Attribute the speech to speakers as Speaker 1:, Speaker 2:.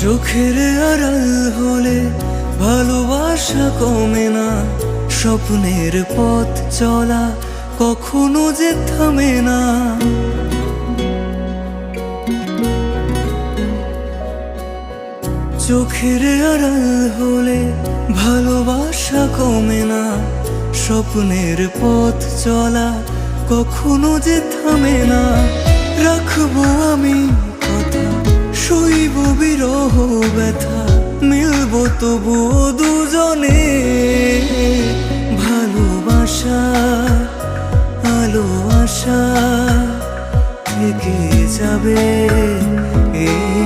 Speaker 1: চোখের আড়াল হলে ভালোবাসা কমে না, স্বপ্নের পথ চলা কখনো যে থামে না। চোখের আড়াল হলে ভালোবাসা কমে না, স্বপ্নের পথ চলা কখনো যে থামে না। রাখবো আমি কথা, সইব বিরহ ব্যথা, মিলবো তবুও দুজনে। ভালোবাসা আলো আশা থেকে যাবে এই